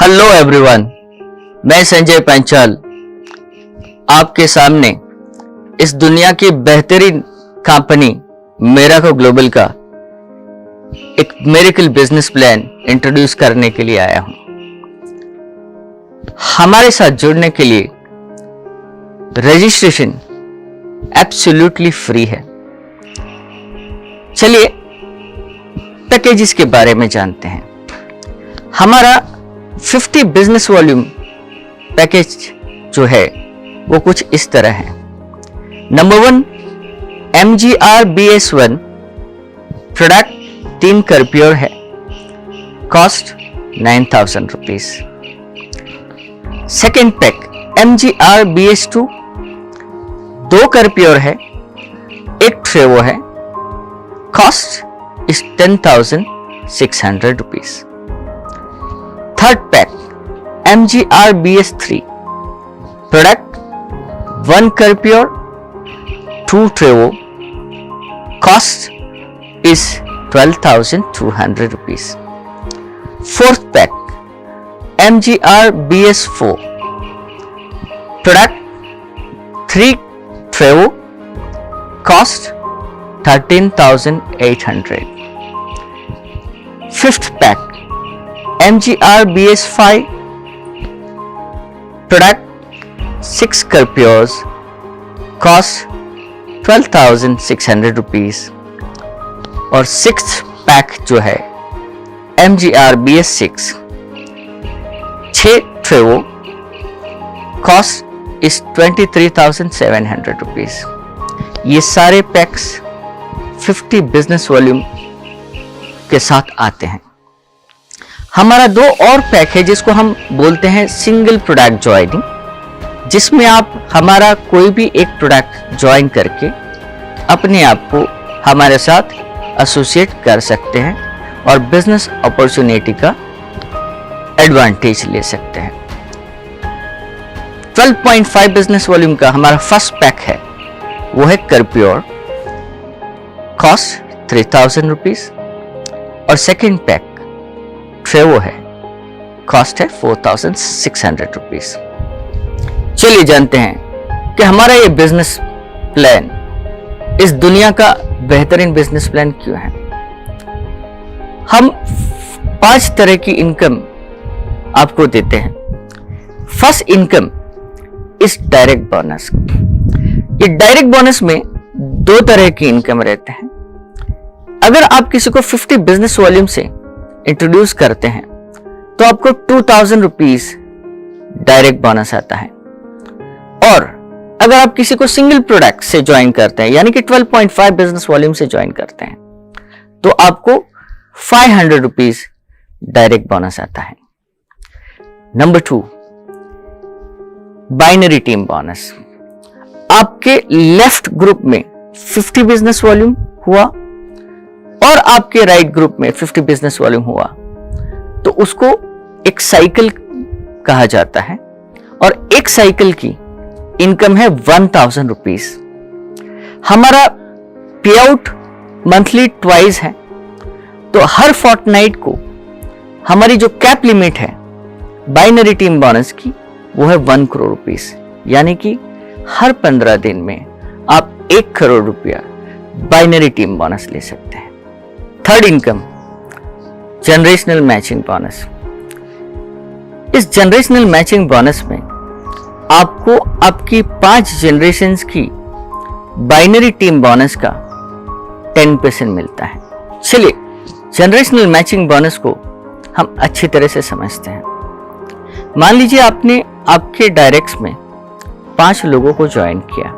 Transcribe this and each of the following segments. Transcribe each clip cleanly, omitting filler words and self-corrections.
Hello everyone, मैं संजय पंचाल आपके सामने इस दुनिया की बेहतरीन कंपनी मिराको ग्लोबल का एक मिरेकल बिजनेस प्लान इंट्रोड्यूस करने के लिए आया हूं। हमारे साथ जुड़ने के लिए रजिस्ट्रेशन एब्सोल्युटली फ्री है। चलिए पैकेजेस के बारे में जानते हैं। हमारा 50 बिजनेस वॉल्यूम पैकेज जो है वो कुछ इस तरह है। नंबर 1 MGR BS1 प्रोडक्ट 3 कर्प्योर है, cost 9,000 rupees. Second pack MGR BS2 2 कर्प्योर है, 1 ट्रेवो है, cost is 10,600 rupees. Third pack MGR BS3 product 1 कर्प्योर 2 ट्रेवो, cost is 12,200 rupees. Fourth pack MGR BS4 product 3 ट्रेवो, cost 13,800। Fifth pack MGR BS5 product 6 कर्प्योर्स, कॉस्ट 12,600 रुपीज। और सिक्स्थ पैक जो है MGR BS6 6 ट्रेवो, कॉस्ट इज 23,700 रुपीज। ये सारे पैक्स 50 बिजनेस वॉल्यूम के साथ आते हैं। हमारा 2 और पैक है जिसको हम बोलते हैं सिंगल प्रोडक्ट ज्वाइनिंग, जिसमें आप हमारा कोई भी एक प्रोडक्ट ज्वाइन करके अपने आप को हमारे साथ एसोसिएट कर सकते हैं और बिजनेस अपॉर्चुनिटी का एडवांटेज ले सकते हैं। 12.5 बिजनेस वॉल्यूम का हमारा फर्स्ट पैक है, वो है कर्प्योर, कॉस्ट 3,000 रुपीज। और सेकेंड पैक ट्रेवो है, कॉस्ट है 4,600 रुपीज। चलिए जानते हैं कि हमारा ये बिजनेस प्लान इस दुनिया का बेहतरीन बिजनेस प्लान क्यों है। हम 5 तरह की इनकम आपको देते हैं। First income is direct bonus. ये डायरेक्ट बोनस में 2 तरह की इनकम रहते हैं। अगर आप किसी को 50 बिजनेस वॉल्यूम से इंट्रोड्यूस करते हैं तो आपको 2,000 रुपीज डायरेक्ट बोनस आता है। और अगर आप किसी को सिंगल प्रोडक्ट से ज्वाइन करते हैं, यानी कि 12.5 बिजनेस वॉल्यूम से ज्वाइन करते हैं, तो आपको 500 रुपीज डायरेक्ट बोनस आता है। Number 2 binary team bonus. आपके लेफ्ट ग्रुप में 50 बिजनेस वॉल्यूम हुआ और आपके राइट ग्रुप में 50 बिजनेस वॉल्यूम हुआ, तो उसको एक साइकिल कहा जाता है और एक साइकिल की इनकम है 1,000 रुपीज। हमारा पे आउट मंथली ट्वाइस है, तो हर फोर्टनाइट को हमारी जो कैप लिमिट है बाइनरी टीम बोनस की वो है 1 करोड़ रुपीज, यानी कि हर 15 दिन में आप 1 करोड़ रुपया बाइनरी टीम बोनस ले सकते हैं। Third income generational matching bonus. इस जनरेशनल मैचिंग बोनस में आपको आपकी 5 जनरेशंस की बाइनरी टीम बोनस का 10% मिलता है। चलिए जनरेशनल मैचिंग बोनस को हम अच्छी तरह से समझते हैं। मान लीजिए आपने आपके डायरेक्ट्स में 5 लोगों को ज्वाइन किया।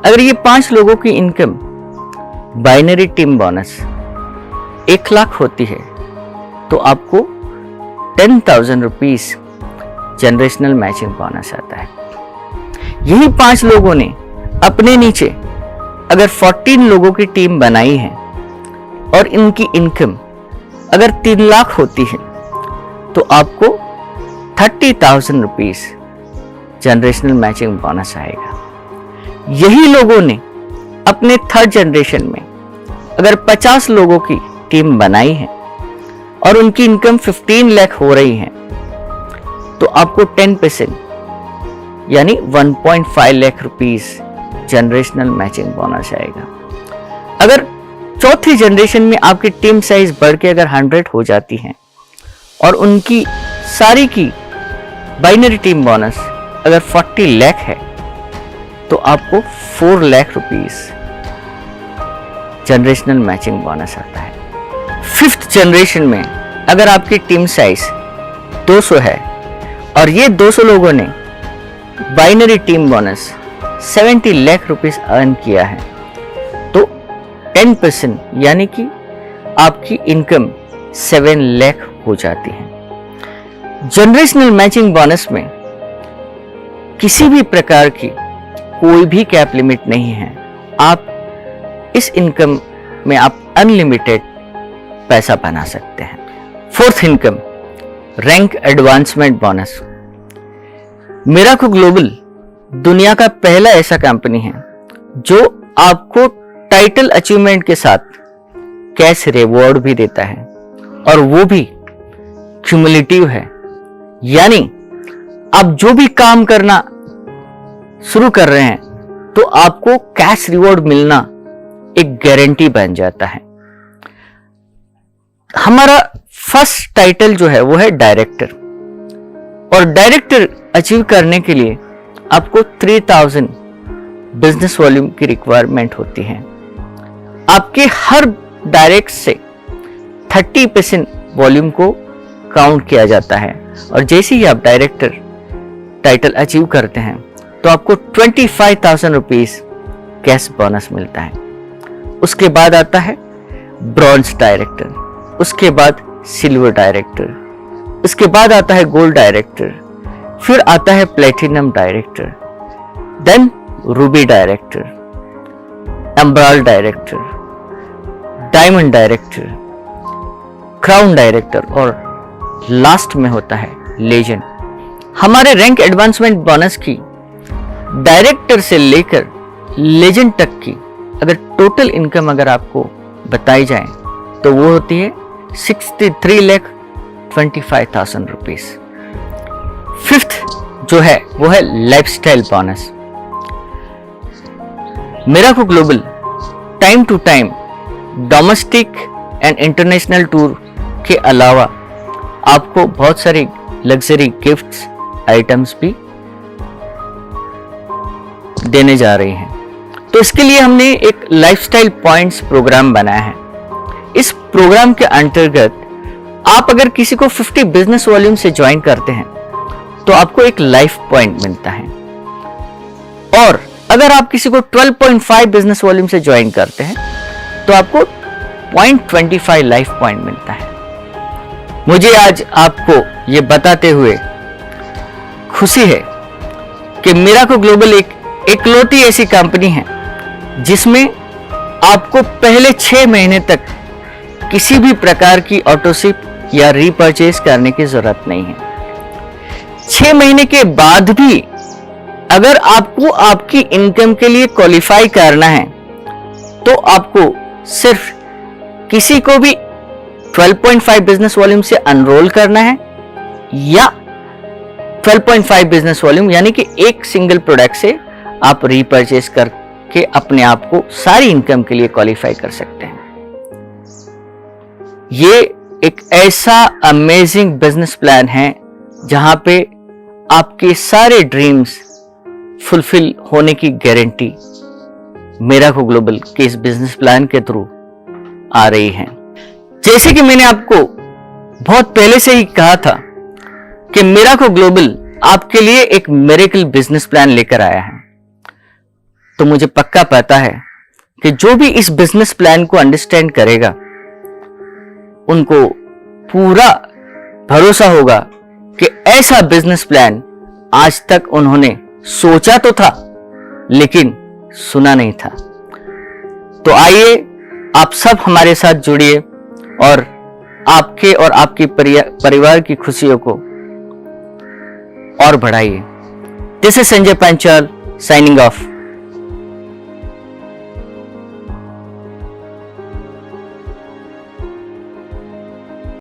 अगर ये 5 लोगों की income binary team bonus 1 lakh होती है, तो आपको 10,000 रुपीज जनरेशनल मैचिंग बोनस आता है। यही 5 लोगों ने अपने नीचे अगर 14 लोगों की टीम बनाई है और इनकी इनकम अगर 3 लाख होती है, तो आपको 30,000 रुपीज जनरेशनल मैचिंग बोनस आएगा। यही लोगों ने अपने थर्ड जनरेशन में अगर 50 लोगों की टीम बनाई है और उनकी इनकम 15 लाख हो रही है, तो आपको 10% यानी 1.5 lakh rupees generational matching bonus आएगा। अगर चौथी जनरेशन में आपकी टीम साइज बढ़ के अगर 100 हो जाती है और उनकी सारी की बाइनरी टीम बोनस अगर 40 लाख है तो आपको 4 lakh rupees generational matching bonus आता है। 5th जनरेशन में अगर आपकी टीम साइज 200 है और ये 200 लोगों ने binary team bonus 70 lakh rupees earn किया है तो 10% यानी कि आपकी इनकम 7 लाख हो जाती है। जनरेशनल मैचिंग बोनस में किसी भी प्रकार की कोई भी कैप लिमिट नहीं है। आप इस इनकम में आप अनलिमिटेड पैसा बना सकते हैं। 4th income rank advancement bonus. Mirako global दुनिया का पहला ऐसा कंपनी है जो आपको टाइटल अचीवमेंट के साथ कैश रिवॉर्ड भी देता है और वो भी क्यूमुलेटिव है, यानी आप जो भी काम करना शुरू कर रहे हैं तो आपको कैश रिवॉर्ड मिलना एक गारंटी बन जाता है। हमारा फर्स्ट टाइटल जो है वो है डायरेक्टर, और डायरेक्टर अचीव करने के लिए आपको 3000 बिजनेस वॉल्यूम की रिक्वायरमेंट होती है। आपके हर डायरेक्ट से 30% वॉल्यूम को काउंट किया जाता है और जैसे ही आप डायरेक्टर टाइटल अचीव करते हैं तो आपको 25,000 रुपीस कैश बोनस मिलता है। उसके बाद आता है ब्रॉन्ज डायरेक्टर, उसके बाद सिल्वर डायरेक्टर, उसके बाद आता है गोल्ड डायरेक्टर, फिर आता है platinum director, then ruby director, emerald director, diamond director, crown director और लास्ट में होता है लेजेंड। हमारे रैंक एडवांसमेंट बोनस की डायरेक्टर से लेकर लेजेंड तक की अगर टोटल इनकम अगर आपको बताई जाए तो वो होती है 63,25,000 रुपीस। 5th जो है वो है lifestyle bonus. Mirako global time to time domestic and international tour के अलावा आपको बहुत सारे लग्जरी गिफ्ट्स आइटम्स भी देने जा रही हैं। तो इसके लिए हमने एक लाइफस्टाइल पॉइंट्स प्रोग्राम बनाया है। इस प्रोग्राम के अंतर्गत आप अगर किसी को 50 बिजनेस वॉल्यूम से ज्वाइन करते हैं तो आपको एक लाइफ पॉइंट मिलता है, और अगर आप किसी को 12.5 बिजनेस वॉल्यूम से ज्वाइन करते हैं तो आपको 0.25 लाइफ पॉइंट मिलता है। मुझे आज आपको ये बताते हुए खुशी है कि मिराको ग्लोबल एक इकलौती ऐसी कंपनी है जिसमें आपको पहले 6 महीने तक किसी भी प्रकार की ऑटोशिप या रीपर्चेज करने की जरूरत नहीं है। 6 महीने के बाद भी अगर आपको आपकी इनकम के लिए क्वालिफाई करना है तो आपको सिर्फ किसी को भी 12.5 बिजनेस वॉल्यूम से अनरोल करना है या 12.5 बिजनेस वॉल्यूम यानी कि एक सिंगल प्रोडक्ट से आप रीपर्चेज करके अपने आप को सारी इनकम के लिए क्वालिफाई कर सकते हैं। ये एक ऐसा अमेजिंग बिजनेस प्लान है जहां पे आपके सारे ड्रीम्स फुलफिल होने की गारंटी मिराको ग्लोबल के इस बिजनेस प्लान के थ्रू आ रही है। जैसे कि मैंने आपको बहुत पहले से ही कहा था कि मिराको ग्लोबल आपके लिए एक मिरेकल बिजनेस प्लान लेकर आया है, तो मुझे पक्का पता है कि जो भी इस बिजनेस प्लान को अंडरस्टैंड करेगा उनको पूरा भरोसा होगा कि ऐसा बिजनेस प्लान आज तक उन्होंने सोचा तो था लेकिन सुना नहीं था। तो आइए आप सब हमारे साथ जुड़िए और आपके और आपकी परिवार की खुशियों को और बढ़ाइए। This is Sanjay Panchal signing of.